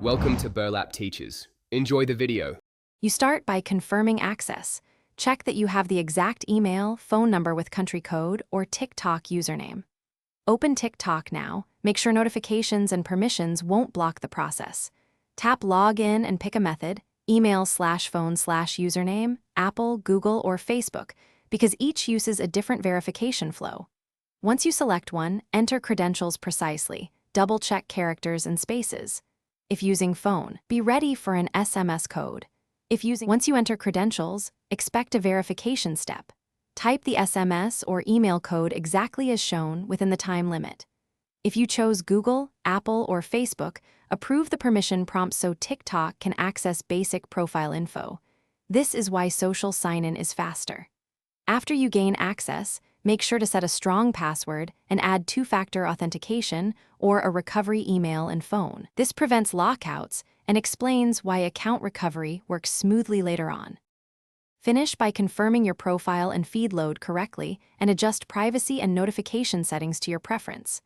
Welcome to Burlap Teachers. Enjoy the video. You start by confirming access. Check that you have the exact email, phone number with country code, or TikTok username. Open TikTok now. Make sure notifications and permissions won't block the process. Tap Login and pick a method, email/phone/username, Apple, Google, or Facebook, because each uses a different verification flow. Once you select one, enter credentials precisely. Double-check characters and spaces. If using phone, be ready for an SMS code. Once you enter credentials, expect a verification step. Type the SMS or email code exactly as shown within the time limit. If you chose Google, Apple, or Facebook, approve the permission prompt so TikTok can access basic profile info. This is why social sign-in is faster. After you gain access, make sure to set a strong password and add two-factor authentication or a recovery email and phone. This prevents lockouts and explains why account recovery works smoothly later on. Finish by confirming your profile and feed load correctly and adjust privacy and notification settings to your preference.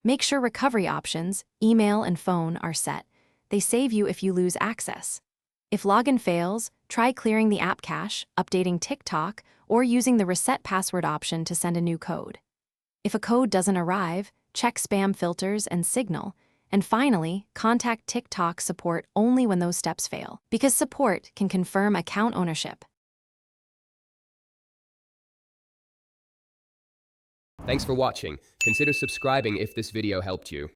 Make sure recovery options, email and phone, are set. They save you if you lose access. If login fails, try clearing the app cache, updating TikTok, or using the reset password option to send a new code. If a code doesn't arrive, check spam filters and Signal. And finally, contact TikTok support only when those steps fail, because support can confirm account ownership. Thanks for watching. Consider subscribing if this video helped you.